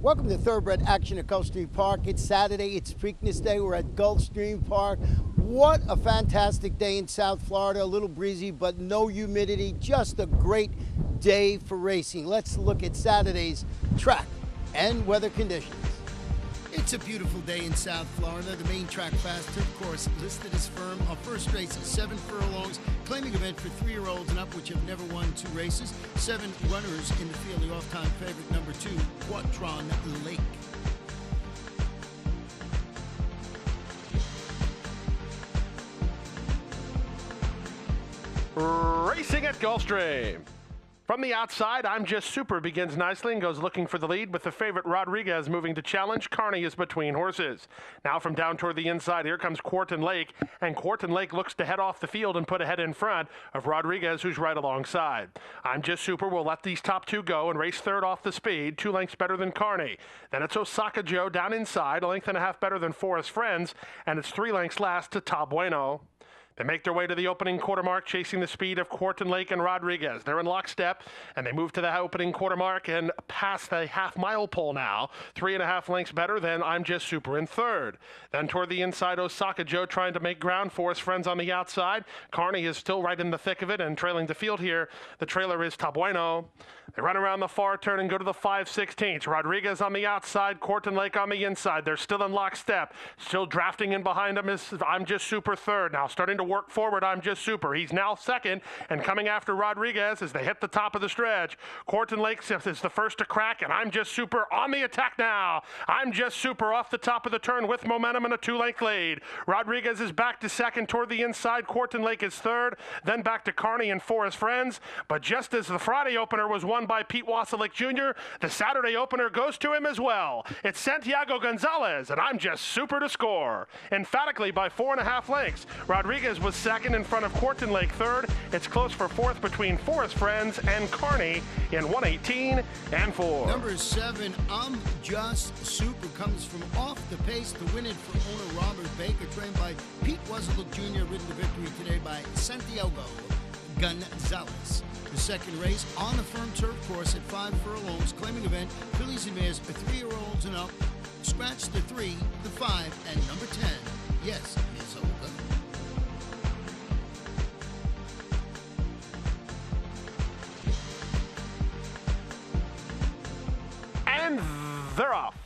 Welcome to Thoroughbred Action at Gulfstream Park. It's Saturday, it's Preakness Day. We're at Gulfstream Park. What a fantastic day in South Florida. A little breezy, but no humidity. Just a great day for racing. Let's look at Saturday's track and weather conditions. It's a beautiful day in South Florida. The main track fast turf course listed as firm. Our first race is 7 furlongs, claiming event for 3-year-olds and up, which have never won 2 races. 7 runners in the field. The off-time favorite, number 2, Quatron Lake. Racing at Gulfstream. From the outside, I'm Just Super begins nicely and goes looking for the lead with the favorite Rodriguez moving to challenge. Carney is between horses. Now from down toward the inside, here comes Quarton Lake, and Quarton Lake looks to head off the field and put a head in front of Rodriguez, who's right alongside. I'm Just Super will let these top 2 go and race third off the speed, 2 lengths better than Carney. Then it's Osaka Joe down inside, a length and a half better than Forest Friends, and it's 3 lengths last to Ta Bueno. They make their way to the opening quarter mark, chasing the speed of Quarton Lake and Rodriguez. They're in lockstep, and they move to the opening quarter mark and past the half-mile pole now. 3.5 lengths better than I'm Just Super in third. Then toward the inside, Osaka Joe trying to make ground for his friends on the outside. Carney is still right in the thick of it and trailing the field here. The trailer is Ta Bueno. They run around the far turn and go to the 5/16. Rodriguez on the outside, Quarton Lake on the inside. They're still in lockstep. Still drafting in behind them is I'm Just Super third. Now starting to work forward, I'm Just Super. He's now second and coming after Rodriguez as they hit the top of the stretch. Quarton Lake is the first to crack, and I'm Just Super on the attack now. I'm Just Super off the top of the turn with momentum and a 2-length lead. Rodriguez is back to second toward the inside. Quarton Lake is third, then back to Carney and Forest Friends. But just as the Friday opener was won by Pete Wasilek Jr., the Saturday opener goes to him as well. It's Santiago Gonzalez, and I'm Just Super to score. Emphatically by 4.5 lengths. Rodriguez was second in front of Quarton Lake third. It's close for fourth between Forest Friends and Carney in 1:18 and 4. Number 7, I'm Just Super, comes from off the pace to win it for owner Robert Baker, trained by Pete Wasilek Jr., ridden to victory today by Santiago Gonzalez. The second race on the firm turf course at 5 furlongs, claiming event, fillies and mares for 3-year-olds and up. Scratch the 3, the 5, and number 10. Yes, Ms. Olga. And they're off.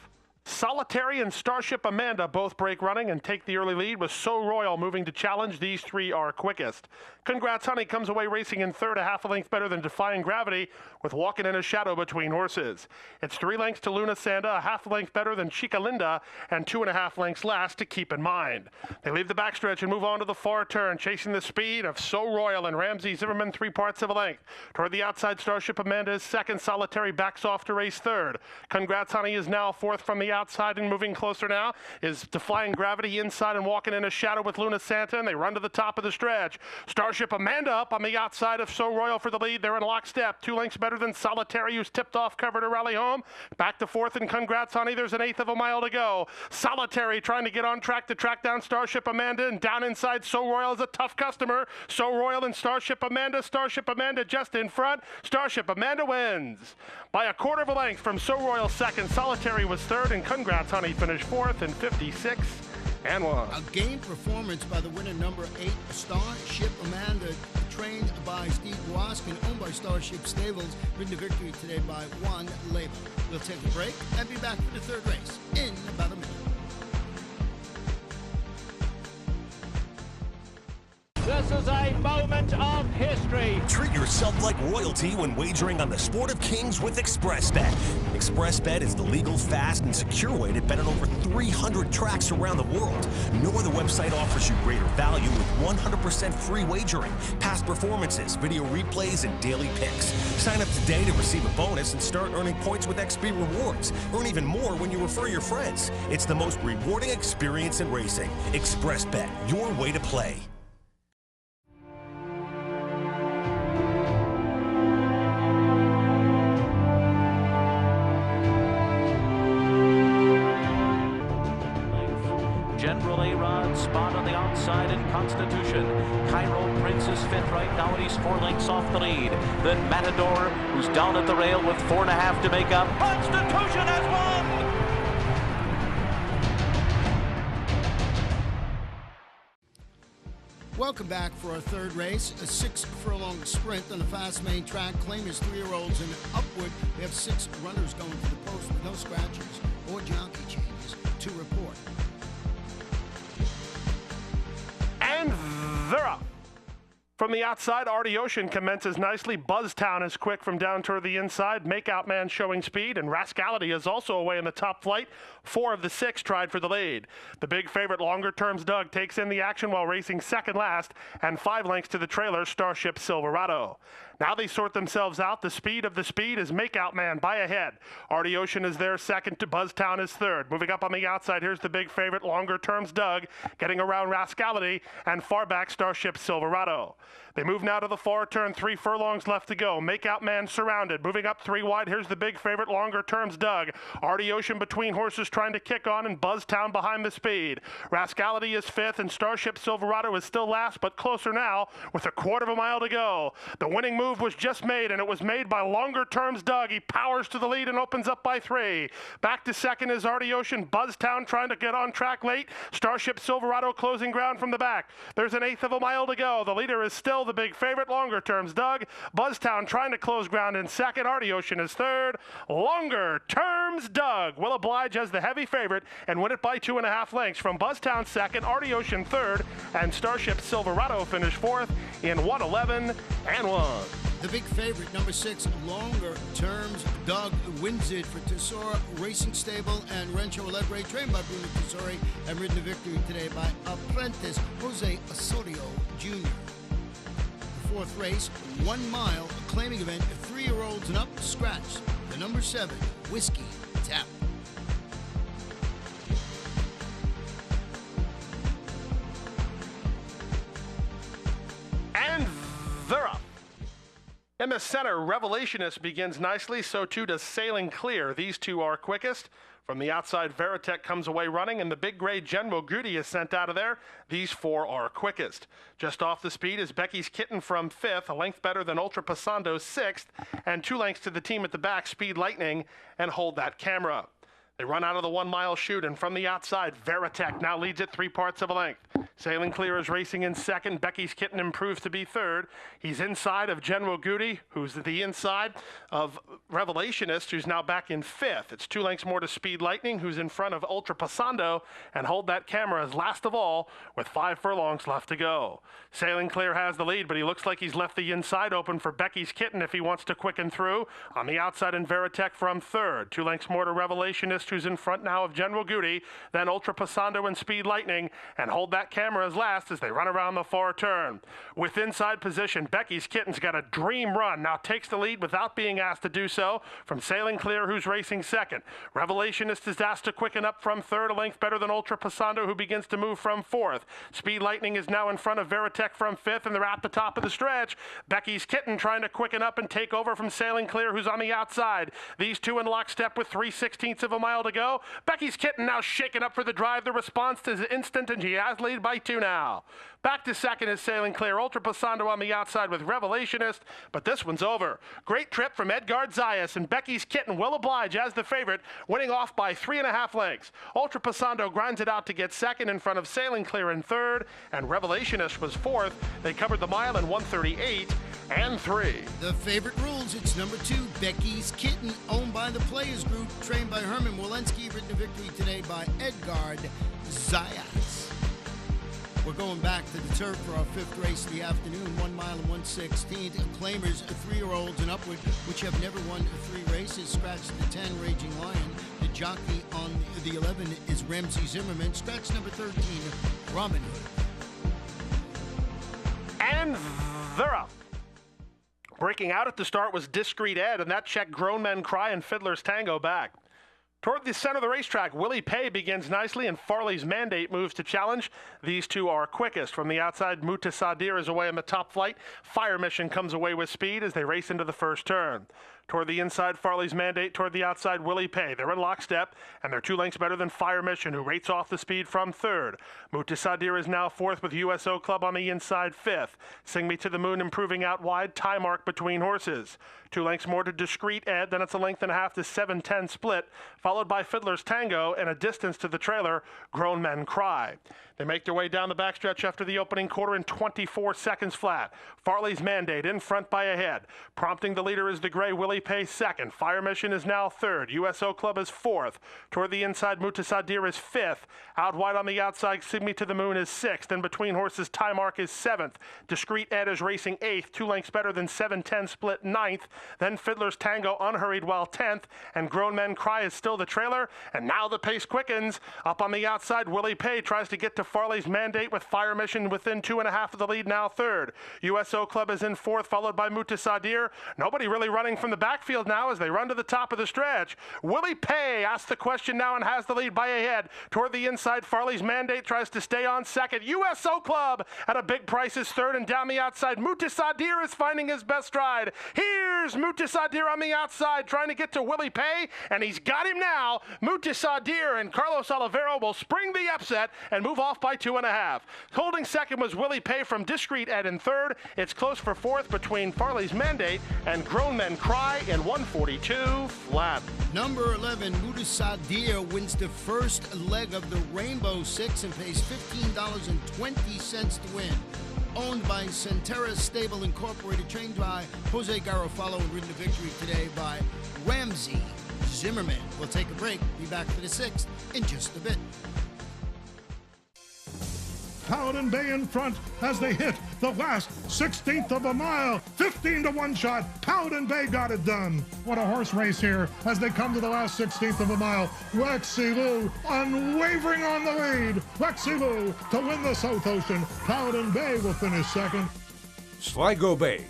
Solitary and Starship Amanda both break running and take the early lead, with So Royal moving to challenge. These 3 are quickest. Congrats Honey comes away racing in third, a half a length better than Defying Gravity, with Walking in a Shadow between horses. It's 3 lengths to Luna Sanda, a half a length better than Chica Linda, and 2.5 lengths last to Keep in Mind. They leave the backstretch and move on to the far turn, chasing the speed of So Royal and Ramsey Zimmerman 3/4 of a length. Toward the outside, Starship Amanda is second. Solitary backs off to race third. Congrats Honey is now fourth from the outside, and moving closer now is Defying Gravity inside and Walking in a Shadow with Luna Santa, and they run to the top of the stretch. Starship Amanda up on the outside of So Royal for the lead. They're in lockstep, 2 lengths better than Solitary, who's tipped off cover to rally home. Back to fourth, and Congrats Honey, there's an 1/8 of a mile to go. Solitary trying to get on track to track down Starship Amanda, and down inside So Royal is a tough customer. So Royal and Starship Amanda just in front. Starship Amanda wins by a 1/4 of a length from So Royal second. Solitary was third, and Congrats Honey finished fourth in 56 and 1. A game performance by the winner, number 8, Starship Amanda, trained by Steve Wask and owned by Starship Stables, ridden to victory today by Juan Leyva. We'll take a break and be back for the third race in about a minute. This is a moment of history. Treat yourself like royalty when wagering on the Sport of Kings with ExpressBet. ExpressBet is the legal, fast, and secure way to bet on over 300 tracks around the world. No other website offers you greater value with 100% free wagering, past performances, video replays, and daily picks. Sign up today to receive a bonus and start earning points with XP Rewards. Earn even more when you refer your friends. It's the most rewarding experience in racing. ExpressBet, your way to play. General A-Rod spot on the outside in Constitution. Cairo Prince is fifth right now, and he's 4 lengths off the lead. Then Matador, who's down at the rail with 4.5 to make up. Constitution has won! Welcome back for our third race, a 6-furlong sprint on the fast main track. Claimers 3-year-olds and upward. We have 6 runners going to the post with no scratches or jockey changes to report. And they're up. From the outside, Artie Ocean commences nicely. Buzztown is quick from down toward the inside. Makeout Man showing speed, and Rascality is also away in the top flight. 4 of the 6 tried for the lead. The big favorite, Longer Terms Doug, takes in the action while racing second last, and 5 lengths to the trailer, Starship Silverado. Now they sort themselves out. The speed of the speed is Makeout Man by a head. Artie Ocean is there second to Buzztown is third. Moving up on the outside, here's the big favorite, Longer Terms Doug, getting around Rascality, and far back Starship Silverado. They move now to the far turn, 3 furlongs left to go. Makeout Man surrounded. Moving up 3 wide, here's the big favorite, Longer Terms Doug. Artie Ocean between horses trying to kick on, and Buzztown behind the speed. Rascality is fifth, and Starship Silverado is still last, but closer now with 1/4 mile to go. The winning move was just made, and it was made by Longer Terms Doug. He powers to the lead and opens up by 3. Back to second is Artie Ocean. Buzztown trying to get on track late. Starship Silverado closing ground from the back. There's 1/8 mile to go. The leader is still the big favorite, Longer Terms Doug. Buzztown trying to close ground in second. Artie Ocean is third. Longer Terms Doug will oblige as the heavy favorite and win it by 2.5 lengths. From Buzztown second, Artie Ocean third, and Starship Silverado finished fourth in 1:11.1. The big favorite, number 6, Longer Terms Doug, wins it for Tesoro Racing Stable and Rancho Alegre, trained by Bruno Tesori and ridden to victory today by apprentice Jose Osorio Jr. The 4th race, 1 mile, a claiming event, 3-year-olds and up, scratch. The number 7, Whiskey Tap. And they're up. In the center, Revelationist begins nicely, so too does Sailing Clear. These 2 are quickest. From the outside, Veritech comes away running, and the big gray General Goody is sent out of there. These 4 are quickest. Just off the speed is Becky's Kitten from 5th, a length better than Ultra Pasando 6th, and 2 lengths to the team at the back, Speed Lightning, and Hold That Camera. They run out of the 1 mile chute, and from the outside, Veritech now leads it 3/4 of a length. Sailing Clear is racing in second. Becky's Kitten improves to be third. He's inside of General Goody, who's at the inside of Revelationist, who's now back in 5th. It's 2 lengths more to Speed Lightning, who's in front of Ultra Pasando, and Hold That Camera is last of all with 5 furlongs left to go. Sailing Clear has the lead, but he looks like he's left the inside open for Becky's Kitten if he wants to quicken through. On the outside, in Veritech from third. 2 lengths more to Revelationist, who's in front now of General Goody, then Ultra Pasando and Speed Lightning, and Hold That Camera as last as they run around the far turn. With inside position, Becky's Kitten's got a dream run, now takes the lead without being asked to do so from Sailing Clear, who's racing second. Revelationist is asked to quicken up from third, a length better than Ultra Pasando, who begins to move from fourth. Speed Lightning is now in front of Veritech from 5th, and they're at the top of the stretch. Becky's Kitten trying to quicken up and take over from Sailing Clear, who's on the outside. These 2 in lockstep with 3/16 of a mile to go. Becky's Kitten now shaking up for the drive. The response is instant, and she has lead by 2 now. Back to second is Sailing Clear. Ultra Pasando on the outside with Revelationist, but this one's over. Great trip from Edgard Zayas, and Becky's Kitten will oblige as the favorite, winning off by 3.5 lengths. Ultra Pasando grinds it out to get second in front of Sailing Clear in third, and Revelationist was fourth. They covered the mile in 1:38.3. The favorite rules, it's number 2, Becky's Kitten, owned by the Players Group, trained by Herman Walensky, ridden to victory today by Edgard Zayas. We're going back to the turf for our 5th race of the afternoon, 1 mile and 1/16. Claimers, 3-year-olds and upward, which have never won 3 races. Scratch the 10, Raging Lion. The jockey on the 11 is Ramsey Zimmerman. Scratch number 13, Robin Hood. And they're up. Breaking out at the start was Discreet Ed, and that checked Grown Men Cry and Fiddler's Tango back. Toward the center of the racetrack, Willie Pay begins nicely, and Farley's Mandate moves to challenge. These two are quickest. From the outside, Mutasadir is away on the top flight. Fire Mission comes away with speed as they race into the first turn. Toward the inside, Farley's Mandate. Toward the outside, Willie Pay. They're in lockstep, and they're 2 lengths better than Fire Mission, who rates off the speed from third. Mutasadir is now fourth with USO Club on the inside fifth. Sing Me to the Moon improving out wide. Tie mark between horses. 2 lengths more to Discreet Ed. Then it's a length and a half to 7-10 split, followed by Fiddler's Tango and a distance to the trailer, Grown Men Cry. They make their way down the backstretch after the opening quarter in 24 seconds flat. Farley's Mandate in front by a head. Prompting the leader is the gray Willie Pay second. Fire Mission is now third. USO Club is fourth. Toward the inside, Mutasadir is fifth. Out wide on the outside, Sing Me to the Moon is sixth. In between horses, Tie Mark is seventh. Discreet Ed is racing eighth, 2 lengths better than 7-10 split ninth. Then Fiddler's Tango unhurried while 10th. And Grown Men Cry is still the trailer. And now the pace quickens. Up on the outside, Willie Pay tries to get to Farley's Mandate with Fire Mission within 2.5 of the lead, now third. USO Club is in fourth, followed by Mutasadir. Nobody really running from the backfield now as they run to the top of the stretch. Willie Pay asks the question now and has the lead by a head. Toward the inside, Farley's Mandate tries to stay on second. USO Club at a big price is third, and down the outside, Mutasadir is finding his best stride. Here's Mutasadir on the outside trying to get to Willie Pay, and he's got him now. Mutasadir and Carlos Oliveira will spring the upset and move off by 2.5. Holding second was Willie Pay from Discreet Ed in third. It's close for fourth between Farley's Mandate and Grown Men Cry in 142 flat. Number 11, Mutasadir wins the first leg of the Rainbow Six and pays $15.20 to win. Owned by Centera Stable Incorporated, trained by Jose Garofalo, and ridden to victory today by Ramsey Zimmerman. We'll take a break. Be back for the sixth in just a bit. Paladin Bay in front as they hit the last 16th of a mile. 15 to 1 shot. Paladin Bay got it done. What a horse race here as they come to the last 16th of a mile. Lexi Lou unwavering on the lead. Lexi Lou to win the South Ocean. Paladin Bay will finish second. Sligo Bay,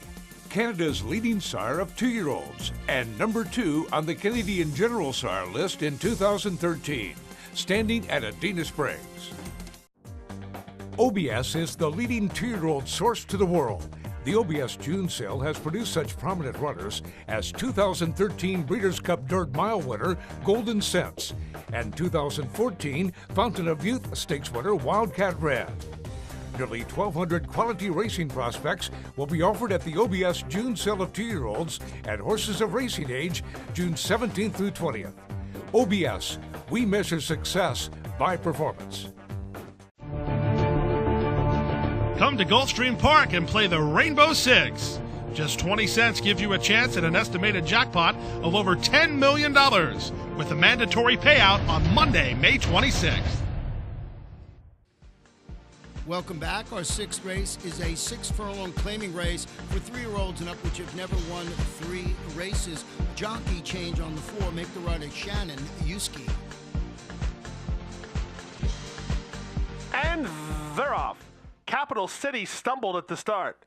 Canada's leading sire of 2-year-olds and number 2 on the Canadian General Sire list in 2013, standing at Adena Springs. OBS is the leading 2-year-old source to the world. The OBS June sale has produced such prominent runners as 2013 Breeders' Cup Dirt Mile winner Golden Sense and 2014 Fountain of Youth Stakes winner Wildcat Red. Nearly 1,200 quality racing prospects will be offered at the OBS June sale of 2-year-olds and horses of racing age June 17th through 20th. OBS, we measure success by performance. Come to Gulfstream Park and play the Rainbow Six. Just 20 cents gives you a chance at an estimated jackpot of over $10 million with a mandatory payout on Monday, May 26th. Welcome back. Our sixth race is a 6-furlong claiming race for 3-year-olds and up which have never won 3 races. Jockey change on the 4. Make the rider Shannon Yuski. And they're off. Capital City stumbled at the start.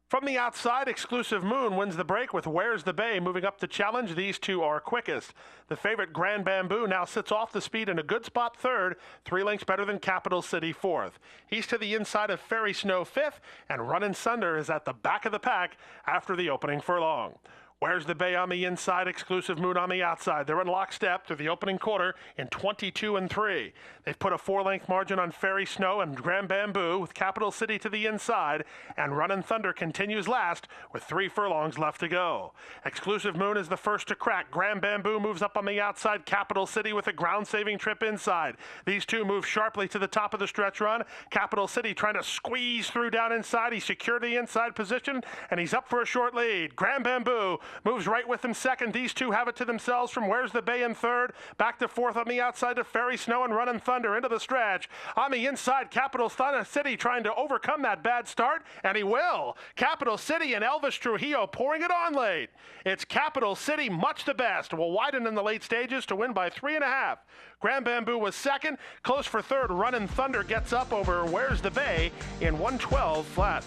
From the outside, Exclusive Moon wins the break with Where's the Bay moving up to challenge. These two are quickest. The favorite Grand Bamboo now sits off the speed in a good spot third, 3 lengths better than Capital City fourth. He's to the inside of Fairy Snow fifth, and Runnin' Thunder is at the back of the pack after the opening furlong. Where's the Bay on the inside, Exclusive Moon on the outside. They're in lockstep through the opening quarter in 22 3. They've put a 4-length margin on Fairy Snow and Grand Bamboo with Capital City to the inside, and Runnin' Thunder continues last with 3 furlongs left to go. Exclusive Moon is the first to crack. Grand Bamboo moves up on the outside. Capital City with a ground-saving trip inside. These two move sharply to the top of the stretch run. Capital City trying to squeeze through down inside. He secured the inside position, and he's up for a short lead. Grand Bamboo moves right with him second. These two have it to themselves from Where's the Bay in third. Back to fourth on the outside to Fairy Snow and Runnin' Thunder into the stretch. On the inside, Capital City trying to overcome that bad start, and he will. Capital City and Elvis Trujillo pouring it on late. It's Capital City, much the best. Will widen in the late stages to win by 3.5. Grand Bamboo was second. Close for third. Runnin' Thunder gets up over Where's the Bay in 112 flat.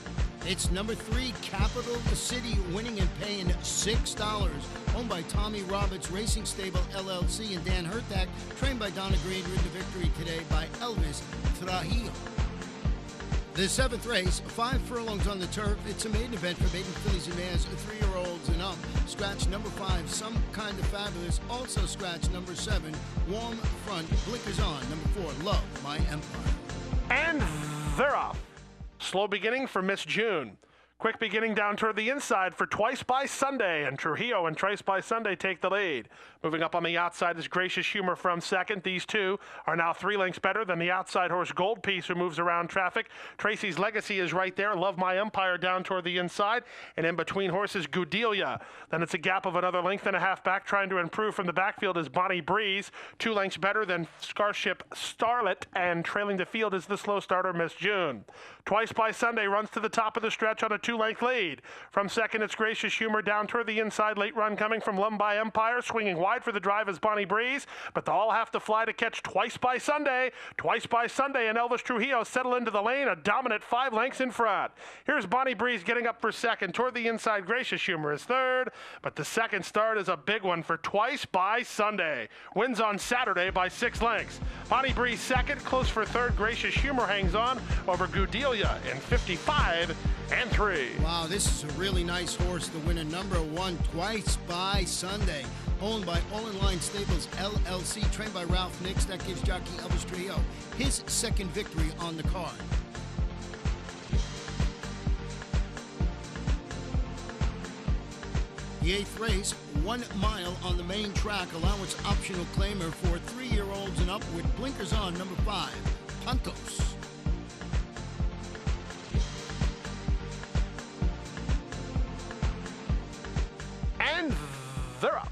It's number 3, Capital City, winning and paying $6. owned by Tommy Roberts Racing Stable LLC, and Dan Hertak, trained by Donna Green, ridden to victory today by Elvis Trujillo. The 7th race, 5 furlongs on the turf. It's a maiden event for maiden fillies and mares, 3-year-olds and up. Scratch number 5, Some Kind of Fabulous. Also scratch number 7, Warm Front, Blinkers On. Number 4, Love My Empire. And they're off. Slow beginning for Miss June. Quick beginning down toward the inside for Twice by Sunday, and Trujillo and Twice by Sunday take the lead. Moving up on the outside is Gracious Humor from second. These two are now 3 lengths better than the outside horse Gold Piece, who moves around traffic. Tracy's Legacy is right there. Love My Empire down toward the inside, and in between horses Gudelia. Then it's a gap of another length and a half back. Trying to improve from the backfield is Bonnie Breeze, 2 lengths better than Starship Starlet, and trailing the field is the slow starter Miss June. Twice by Sunday runs to the top of the stretch on a 2-length lead. From second, it's Gracious Humor down toward the inside. Late run coming from Love My Empire. Swinging wide for the drive is Bonnie Breeze, but they'll all have to fly to catch Twice by Sunday. Twice by Sunday and Elvis Trujillo settle into the lane, a dominant 5 lengths in front. Here's Bonnie Breeze getting up for second. Toward the inside, Gracious Humor is third, but the second start is a big one for Twice by Sunday. Wins on Saturday by 6 lengths. Bonnie Breeze second, close for third. Gracious Humor hangs on over Gudelia in 55 and 3. Wow, this is a really nice horse. The winner, number 1, Twice by Sunday, owned by All In Line Stables LLC, trained by Ralph Nix. That gives jockey Elvis Trujillo his second victory on the card. The 8th race, 1 mile on the main track. Allowance optional claimer for 3-year-olds and up with Blinkers On. Number 5, Pantos. And they're up.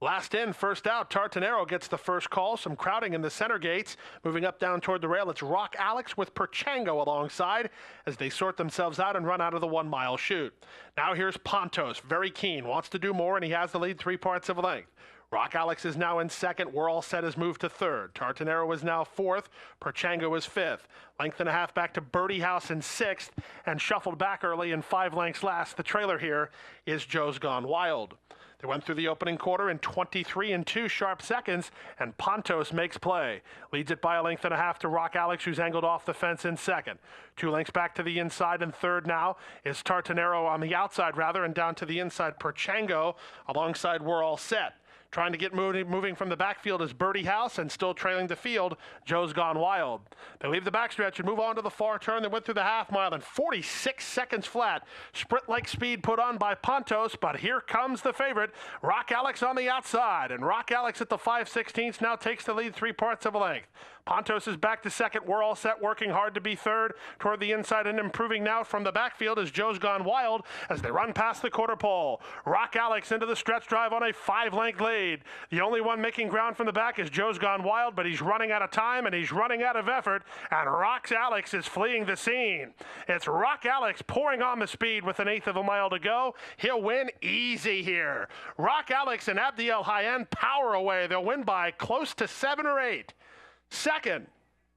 Last in, first out. Tartanero gets the first call. Some crowding in the center gates. Moving up down toward the rail, it's Rock Alex with Perchango alongside as they sort themselves out and run out of the 1-mile chute. Now here's Pontos, very keen, wants to do more, and he has the lead 3 parts of a length. Rock Alex is now in second. We're All Set has moved to third. Tartanero is now fourth. Perchango is fifth. Length and a half back to Birdie House in sixth, and shuffled back early in 5 lengths last. The trailer here is Joe's Gone Wild. They went through the opening quarter in 23 and 2 sharp seconds, and Pontos makes play. Leads it by a length and a half to Rock Alex, who's angled off the fence in second. 2 lengths back to the inside, and third now is Tartanero on the outside, rather, and down to the inside, Perchango alongside We're All Set. Trying to get moving from the backfield is Birdie House, and still trailing the field, Joe's Gone Wild. They leave the backstretch and move on to the far turn. They went through the half mile in 46 seconds flat. Sprint-like speed put on by Pontos, but here comes the favorite, Rock Alex on the outside. And Rock Alex at the 5/16 now takes the lead 3 parts of a length. Pontos is back to second. We're All Set working hard to be third. Toward the inside and improving now from the backfield is Joe's Gone Wild as they run past the quarter pole. Rock Alex into the stretch drive on a 5-length lead. The only one making ground from the back is Joe's Gone Wild, but he's running out of time and he's running out of effort, and Rock Alex is fleeing the scene. It's Rock Alex pouring on the speed with 1/8 of a mile to go. He'll win easy here. Rock Alex and Abdiel Hayen power away. They'll win by close to 7 or 8. Second,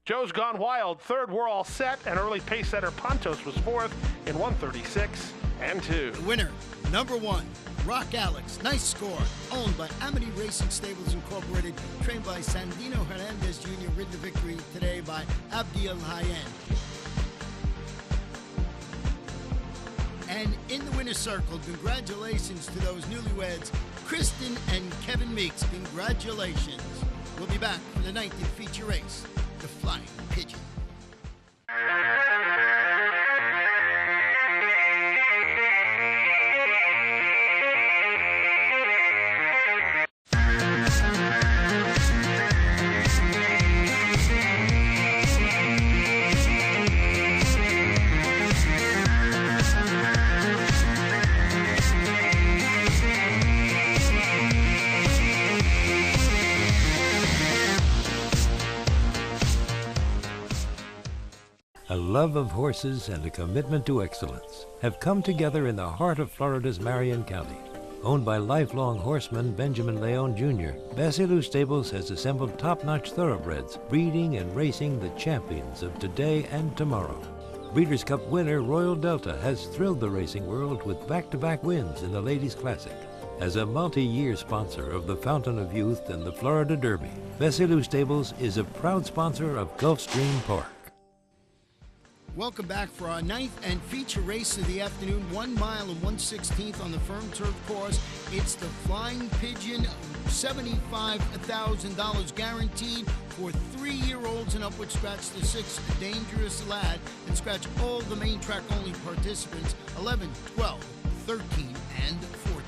Joe's Gone Wild. Third, We're All Set, and early pace setter Pontos was fourth in 1:36 and 2. The winner, number 1, Rock Alex. Nice score. Owned by Amity Racing Stables Incorporated, trained by Sandino Hernandez Jr., ridden to victory today by Abdiel Hayen. And in the winner's circle, congratulations to those newlyweds, Kristen and Kevin Meeks. Congratulations. We'll be back for the 9th and feature race, the Flying Pigeon. A love of horses and a commitment to excellence have come together in the heart of Florida's Marion County. Owned by lifelong horseman Benjamin Leon Jr., Basilou Stables has assembled top-notch thoroughbreds, breeding and racing the champions of today and tomorrow. Breeders' Cup winner Royal Delta has thrilled the racing world with back-to-back wins in the Ladies' Classic. As a multi-year sponsor of the Fountain of Youth and the Florida Derby, Bessie Lou Stables is a proud sponsor of Gulfstream Park. Welcome back for our ninth and feature race of the afternoon, 1 mile and 1/16 on the firm turf course. It's the Flying Pigeon, $75,000 guaranteed for 3-year-olds and upward. Scratch the 6 Dangerous Lad and scratch all the main track only participants, 11, 12, 13, and 14.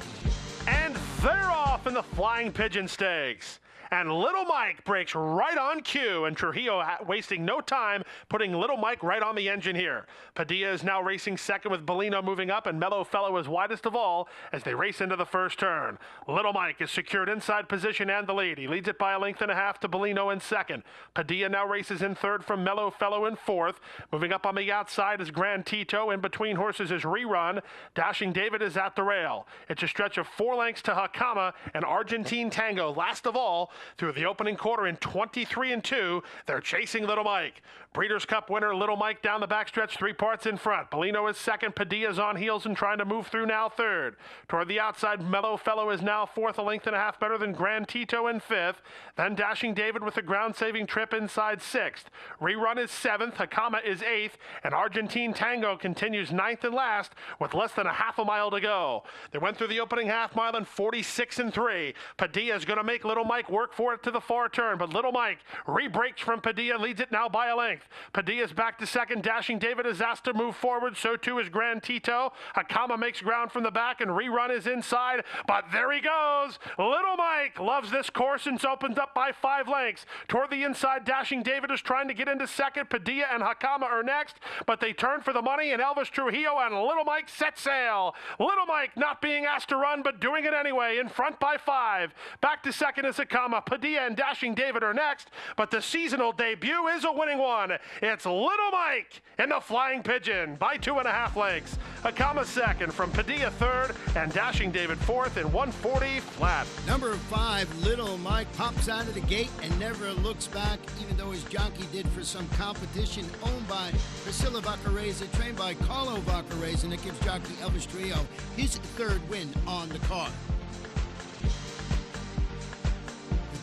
And they're off in the Flying Pigeon Stakes. And Little Mike breaks right on cue, and Trujillo wasting no time, putting Little Mike right on the engine here. Padilla is now racing second with Bellino moving up, and Mellow Fellow is widest of all as they race into the first turn. Little Mike is secured inside position and the lead. He leads it by 1.5 lengths to Bellino in second. Padilla now races in third from Mellow Fellow in fourth. Moving up on the outside is Grand Tito. In between horses is Rerun. Dashing David is at the rail. It's a stretch of 4 lengths to Hakama and Argentine Tango. Last of all, through the opening quarter in 23-2, they're chasing Little Mike. Breeders' Cup winner Little Mike down the backstretch, 3 parts in front. Bellino is second. Padilla's on heels and trying to move through now third. Toward the outside, Mellow Fellow is now fourth, 1.5 lengths better than Grand Tito in fifth. Then Dashing David with a ground-saving trip inside sixth. Rerun is seventh. Hakama is eighth. And Argentine Tango continues ninth and last with less than a half a mile to go. They went through the opening half mile in 46-3. Padilla is going to make Little Mike work for it to the far turn, but Little Mike re-breaks from Padilla, leads it now by a length. Padilla's back to second. Dashing David is asked to move forward, so too is Grand Tito. Hakama makes ground from the back, and Rerun is inside, but there he goes. Little Mike loves this course and opens up by 5 lengths. Toward the inside, Dashing David is trying to get into second. Padilla and Hakama are next, but they turn for the money, and Elvis Trujillo and Little Mike set sail. Little Mike not being asked to run, but doing it anyway, in front by 5. Back to second is Hakama. Padilla and Dashing David are next, but the seasonal debut is a winning one. It's Little Mike in the Flying Pigeon by 2.5 lengths. Hakama second, from Padilla third, and Dashing David fourth in 140 flat. Number 5, Little Mike, pops out of the gate and never looks back, even though his jockey did for some competition. Owned by Priscilla Vaccareza, trained by Carlo Vaccareza, and it gives jockey Elvis Trujillo his 3rd win on the card.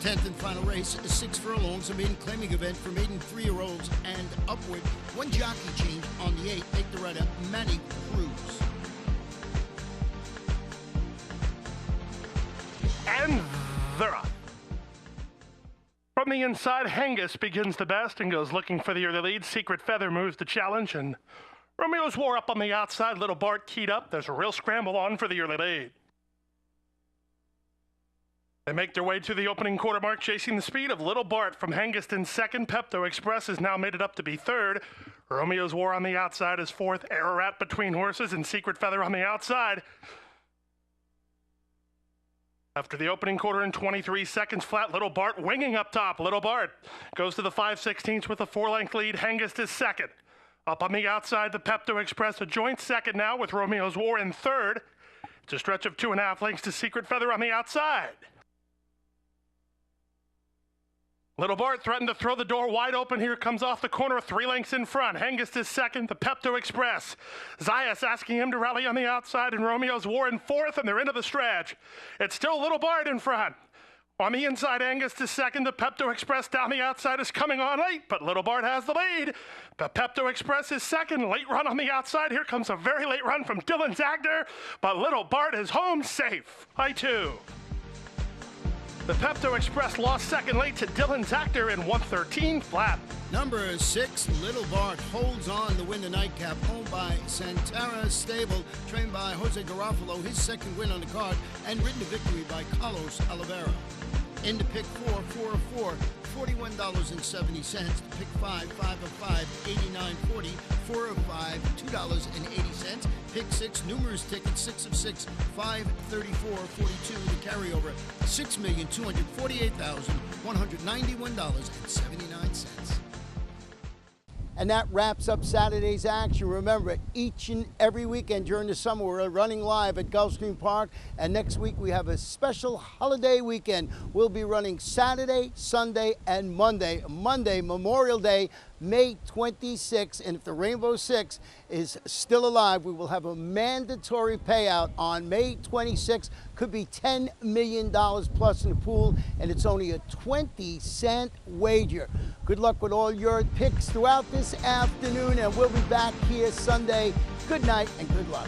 10th and final race, 6 furlongs, a maiden claiming event for maiden 3-year-olds and upward. 1 jockey change on the 8th. Make the rider Manny Cruz. And they're up. From the inside, Hengist begins the best and goes looking for the early lead. Secret Feather moves the challenge, and Romeo's War up on the outside. Little Bart keyed up. There's a real scramble on for the early lead. They make their way to the opening quarter mark, chasing the speed of Little Bart from Hengist in second. Pepto Express has now made it up to be third. Romeo's War on the outside is fourth. Ararat between horses and Secret Feather on the outside. After the opening quarter in 23 seconds flat, Little Bart winging up top. Little Bart goes to the 5/16 with a 4-length lead. Hengist is second. Up on the outside, the Pepto Express, a joint second now with Romeo's War in third. It's a stretch of 2.5 lengths to Secret Feather on the outside. Little Bart threatened to throw the door wide open. Here comes off the corner, 3 lengths in front. Hengist is second, the Pepto Express. Zayas asking him to rally on the outside, and Romeo's War in fourth, and they're into the stretch. It's still Little Bart in front. On the inside, Angus is second. The Pepto Express down the outside is coming on late, but Little Bart has the lead. The Pepto Express is second. Late run on the outside. Here comes a very late run from Dylan Zagner, but Little Bart is home safe. I two. The Pepto Express lost second late to Dylan Zagner in 113 flat. Number 6, Little Bart holds on to win the nightcap, owned by Santara Stable, trained by Jose Garofalo, his 2nd win on the card, and ridden to victory by Carlos Oliveira. Into pick 4, 4 of 4, $41.70. Pick 5, 5 of 5, $89.40. 4 of 5, $2.80. Pick 6, numerous tickets, 6 of 6, $534.42. The carryover, $6,248,191.79. And that wraps up Saturday's action. Remember, each and every weekend during the summer, we're running live at Gulfstream Park. And next week, we have a special holiday weekend. We'll be running Saturday, Sunday, and Monday. Monday, Memorial Day, May 26th. And if the Rainbow Six is still alive, we will have a mandatory payout on May 26th. Could be $10 million plus in the pool, and it's only a 20-cent wager. Good luck with all your picks throughout this afternoon, and we'll be back here Sunday. Good night and good luck.